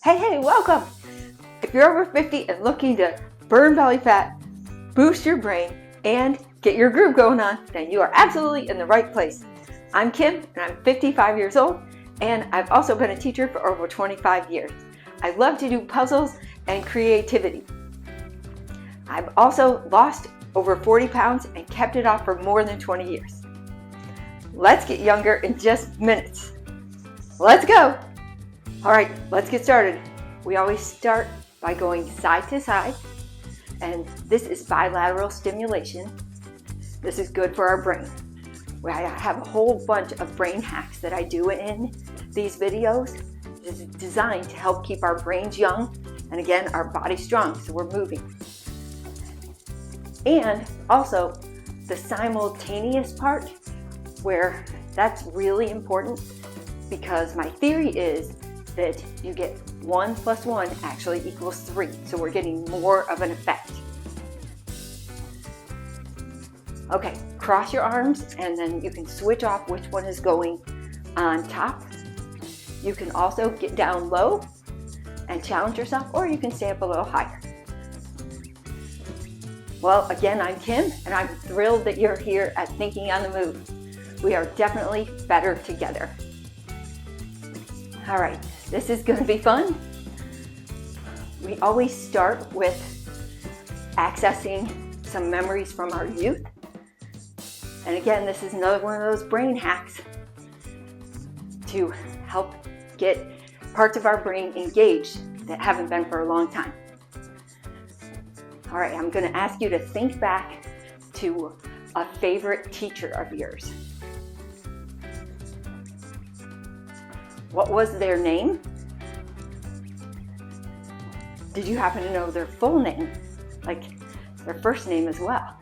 Hey, welcome! If you're over 50 and looking to burn belly fat, boost your brain, and get your groove going on, then you are absolutely in the right place. I'm Kim, and I'm 55 years old, and I've also been a teacher for over 25 years. I love to do puzzles and creativity. I've also lost over 40 pounds and kept it off for more than 20 years. Let's get younger in just minutes. Let's go! All right, let's get started. We always start by going side to side, and this is bilateral stimulation. This is good for our brain. I have a whole bunch of brain hacks that I do in these videos. This is designed to help keep our brains young and again, our body strong, so we're moving. And also the simultaneous part, where that's really important because my theory is that you get 1 + 1 actually equals 3. So we're getting more of an effect. Okay, cross your arms and then you can switch off which one is going on top. You can also get down low and challenge yourself, or you can stay up a little higher. Well, again, I'm Kim, and I'm thrilled that you're here at Thinking on the Move. We are definitely better together. All right, this is going to be fun. We always start with accessing some memories from our youth. And again, this is another one of those brain hacks to help get parts of our brain engaged that haven't been for a long time. All right, I'm going to ask you to think back to a favorite teacher of yours. What was their name? Did you happen to know their full name, like their first name as well?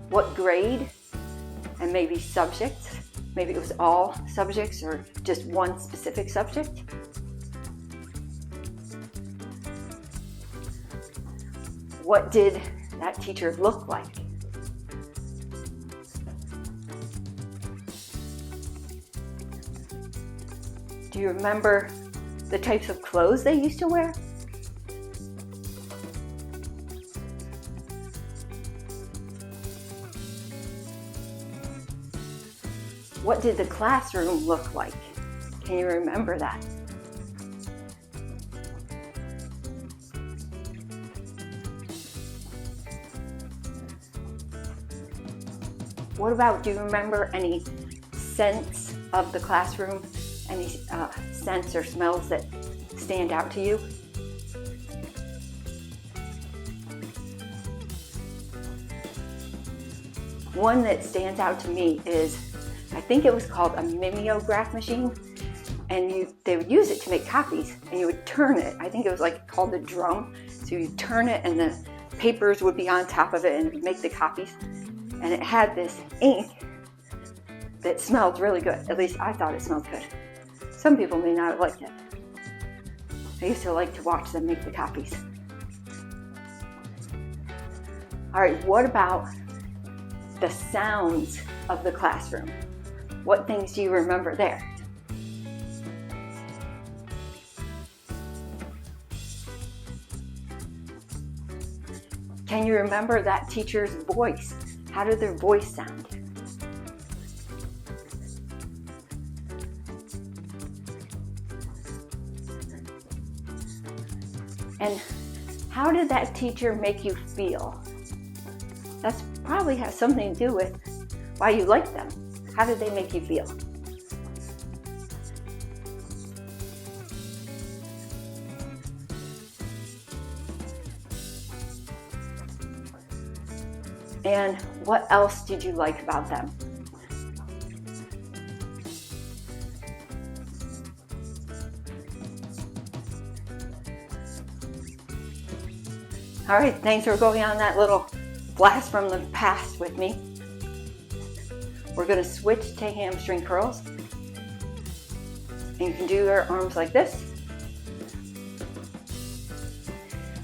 What grade and maybe subject? Maybe it was all subjects or just one specific subject. What did that teacher look like? Do you remember the types of clothes they used to wear? What did the classroom look like? Can you remember that? What about, do you remember any scents of the classroom? Any scents or smells that stand out to you? One that stands out to me is, I think it was called a mimeograph machine, and they would use it to make copies, and you would turn it. I think it was like called a drum. So you turn it and the papers would be on top of it and it would make the copies. And it had this ink that smelled really good. At least I thought it smelled good. Some people may not have liked it. I used to like to watch them make the copies. All right, what about the sounds of the classroom? What things do you remember there? Can you remember that teacher's voice? How did their voice sound? And how did that teacher make you feel? That's probably has something to do with why you like them. How did they make you feel? And what else did you like about them? All right, thanks for going on that little blast from the past with me. We're going to switch to hamstring curls. And you can do your arms like this.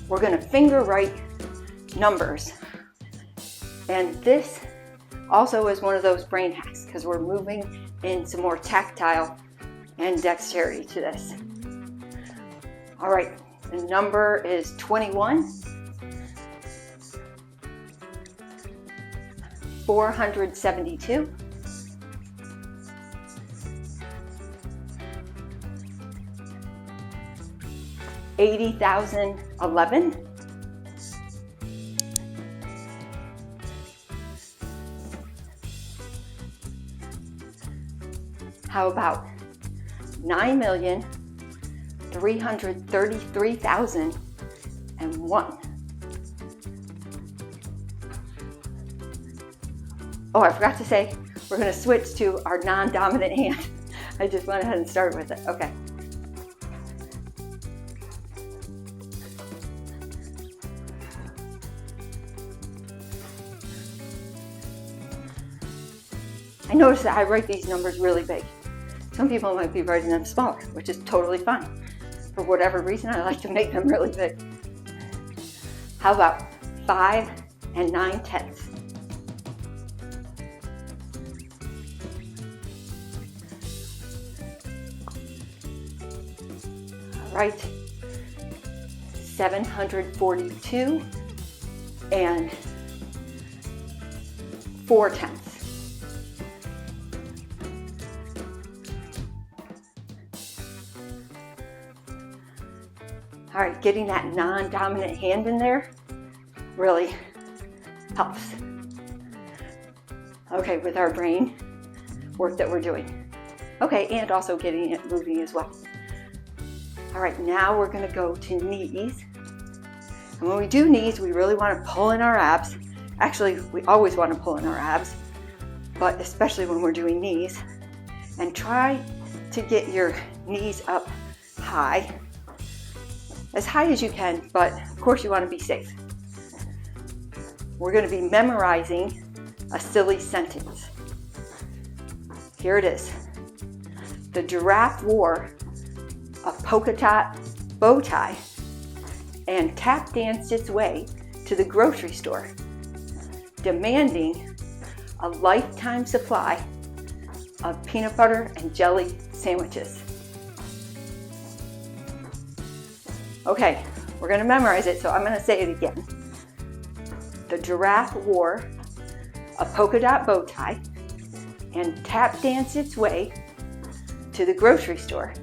We're going to finger write numbers. And this also is one of those brain hacks because we're moving in some more tactile and dexterity to this. All right, the number is 21. 472. 80,011. How about 9,333,001? Oh, I forgot to say, we're going to switch to our non-dominant hand. I just went ahead and started with it. Okay. I noticed that I write these numbers really big. Some people might be writing them smaller, which is totally fine. For whatever reason, I like to make them really big. How about 5 9/10? All right, 742 4/10. All right, getting that non-dominant hand in there really helps. Okay, with our brain work that we're doing. Okay, and also getting it moving as well. All right, now we're gonna go to knees. And when we do knees, we really wanna pull in our abs. Actually, we always wanna pull in our abs, but especially when we're doing knees. And try to get your knees up high, as high as you can, but of course you want to be safe. We're going to be memorizing a silly sentence. Here it is. The giraffe wore a polka dot bow tie and tap danced its way to the grocery store, demanding a lifetime supply of peanut butter and jelly sandwiches. Okay, we're going to memorize it, so I'm going to say it again. The giraffe wore a polka dot bow tie and tap danced its way to the grocery store,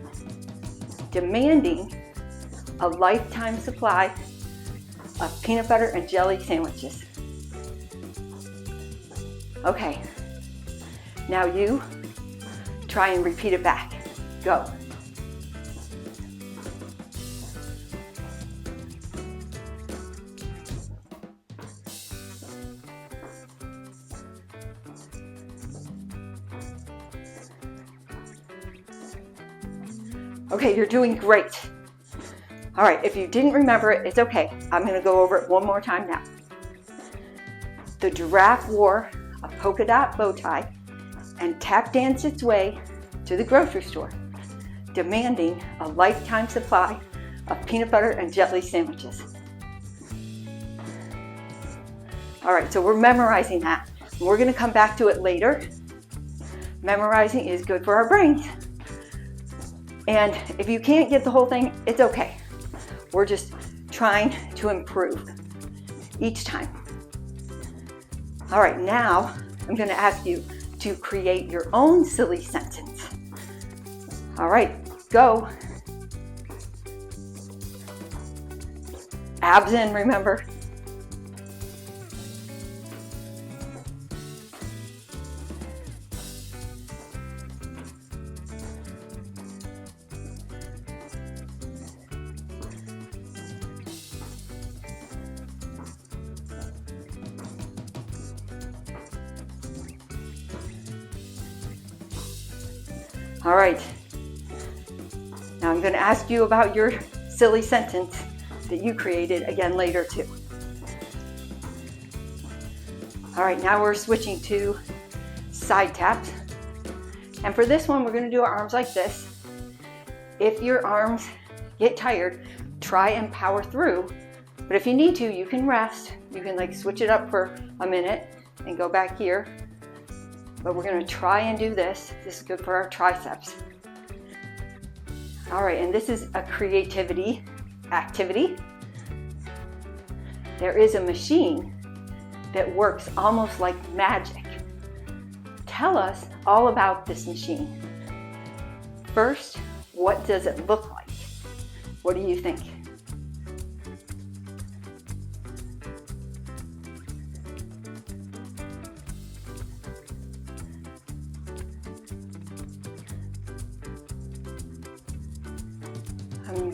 demanding a lifetime supply of peanut butter and jelly sandwiches. Okay, now you try and repeat it back. Go. Okay, you're doing great. All right, if you didn't remember it, it's okay. I'm going to go over it one more time now. The giraffe wore a polka dot bow tie and tap danced its way to the grocery store, demanding a lifetime supply of peanut butter and jelly sandwiches. All right, so we're memorizing that. We're going to come back to it later. Memorizing is good for our brains. And if you can't get the whole thing, it's okay. We're just trying to improve each time. All right, now I'm going to ask you to create your own silly sentence. All right, go. Abs in, remember. All right, now I'm going to ask you about your silly sentence that you created again later too. All right, now we're switching to side taps. And for this one, we're going to do our arms like this. If your arms get tired, try and power through. But if you need to, you can rest. You can like switch it up for a minute and go back here. But we're going to try and do this. This is good for our triceps. All right, and this is a creativity activity. There is a machine that works almost like magic. Tell us all about this machine. First, what does it look like? What do you think?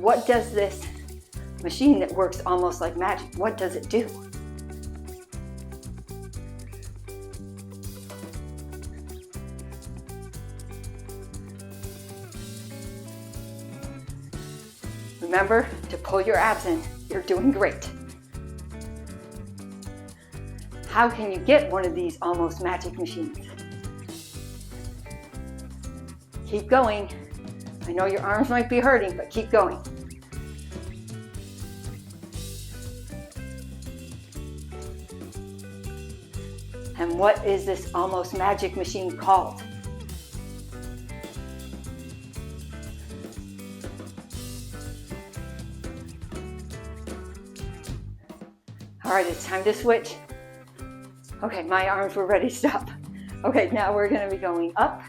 What does this machine that works almost like magic, what does it do? Remember to pull your abs in. You're doing great. How can you get one of these almost magic machines? Keep going. I know your arms might be hurting, but keep going. And what is this almost magic machine called? All right, it's time to switch. Okay, my arms were ready to stop. Okay, now we're going to be going up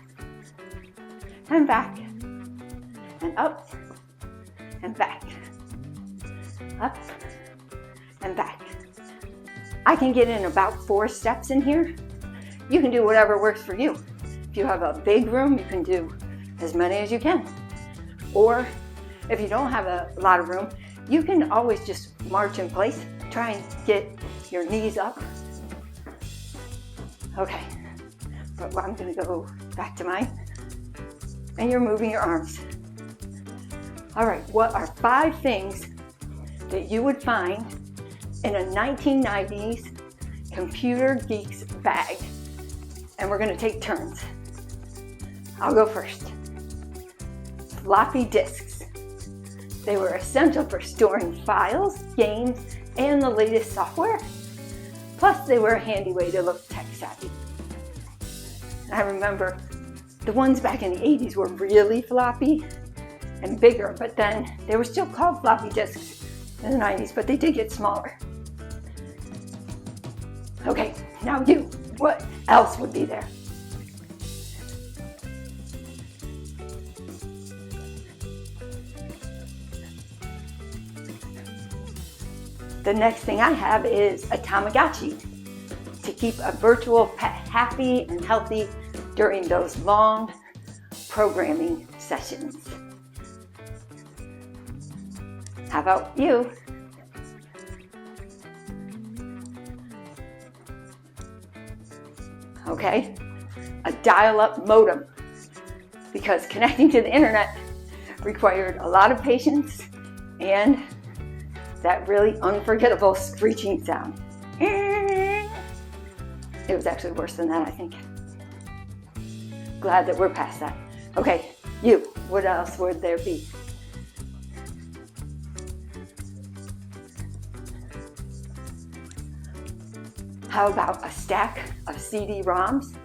and back and up and back, up and back. I can get in about 4 steps in here. You can do whatever works for you. If you have a big room, you can do as many as you can. Or if you don't have a lot of room, you can always just march in place. Try and get your knees up. Okay, but I'm gonna go back to mine. And you're moving your arms. All right, what are 5 things that you would find in a 1990s computer geek's bag? And we're gonna take turns. I'll go first. Floppy disks. They were essential for storing files, games, and the latest software. Plus, they were a handy way to look tech savvy. I remember the ones back in the 80s were really floppy and bigger, but then they were still called floppy disks in the 90s, but they did get smaller. Okay, now you, what else would be there? The next thing I have is a Tamagotchi to keep a virtual pet happy and healthy during those long programming sessions. How about you? Okay, a dial-up modem, because connecting to the internet required a lot of patience and that really unforgettable screeching sound. It was actually worse than that, I think. Glad that we're past that. Okay, you, what else would there be? How about a stack of CD-ROMs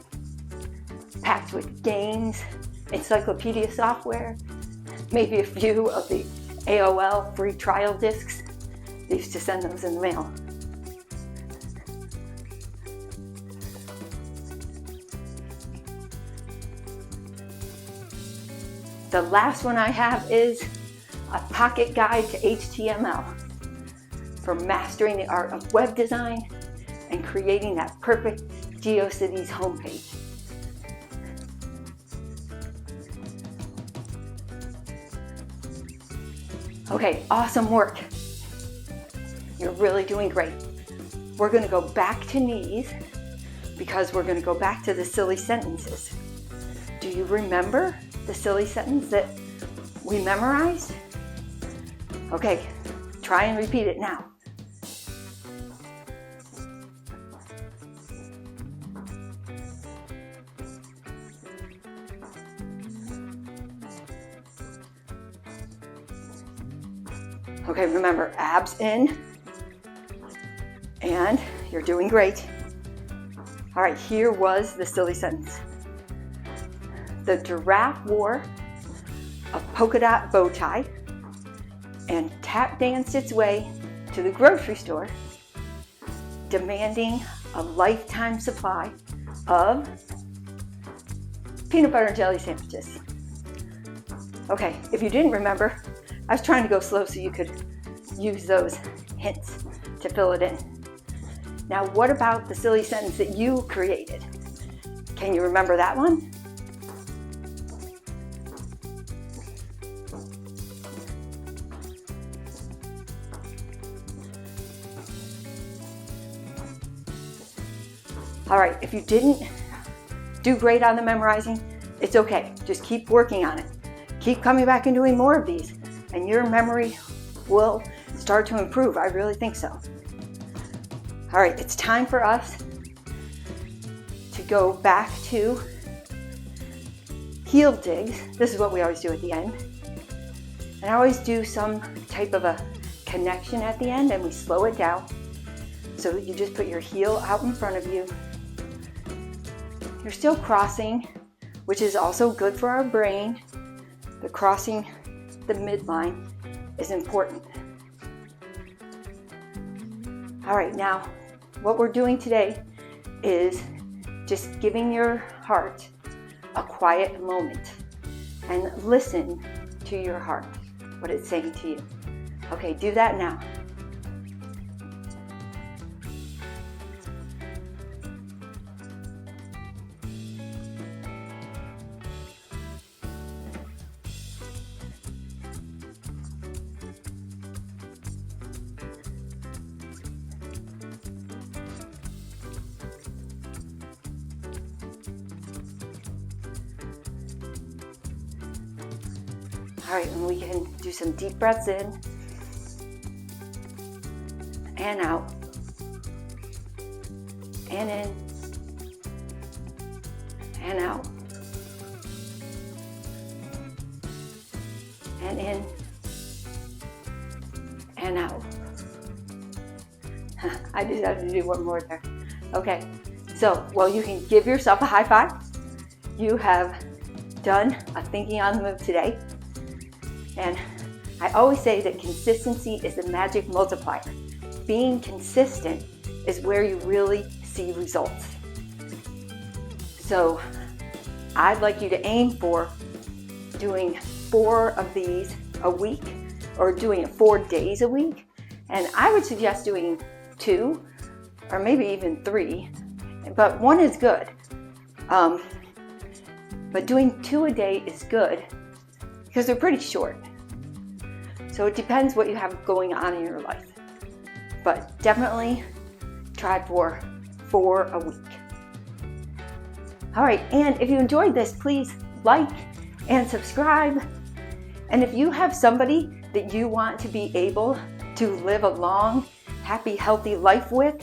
packed with games, encyclopedia software, maybe a few of the AOL free trial discs? They used to send those in the mail. The last one I have is a pocket guide to HTML for mastering the art of web design and creating that perfect GeoCities homepage. Okay, awesome work. You're really doing great. We're going to go back to knees because we're going to go back to the silly sentences. Do you remember the silly sentence that we memorized? Okay, try and repeat it now. Okay, remember, abs in, and you're doing great. All right, here was the silly sentence. The giraffe wore a polka dot bow tie and tap danced its way to the grocery store, demanding a lifetime supply of peanut butter and jelly sandwiches. Okay, if you didn't remember, I was trying to go slow so you could use those hints to fill it in. Now, what about the silly sentence that you created? Can you remember that one? All right, if you didn't do great on the memorizing, it's okay. Just keep working on it. Keep coming back and doing more of these, and your memory will start to improve. I really think so. All right, it's time for us to go back to heel digs. This is what we always do at the end. And I always do some type of a connection at the end, and we slow it down. So you just put your heel out in front of you. You're still crossing, which is also good for our brain. The crossing the midline is important. All right, now what we're doing today is just giving your heart a quiet moment and listen to your heart, what it's saying to you. Okay, do that now. All right, and we can do some deep breaths in and out, and in and out, and in and out. I just have to do one more there. Okay, so, well, you can give yourself a high five. You have done a thinking on the move today. And I always say that consistency is the magic multiplier. Being consistent is where you really see results. So I'd like you to aim for doing 4 of these a week, or doing it 4 days a week. And I would suggest doing 2 or maybe even 3, but 1 is good. But doing 2 a day is good because they're pretty short. So it depends what you have going on in your life. But definitely try for 4 a week. All right, and if you enjoyed this, please like and subscribe. And if you have somebody that you want to be able to live a long, happy, healthy life with,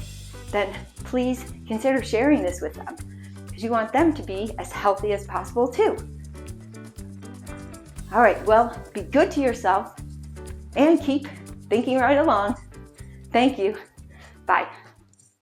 then please consider sharing this with them, because you want them to be as healthy as possible too. All right, well, be good to yourself and keep thinking right along. Thank you. Bye.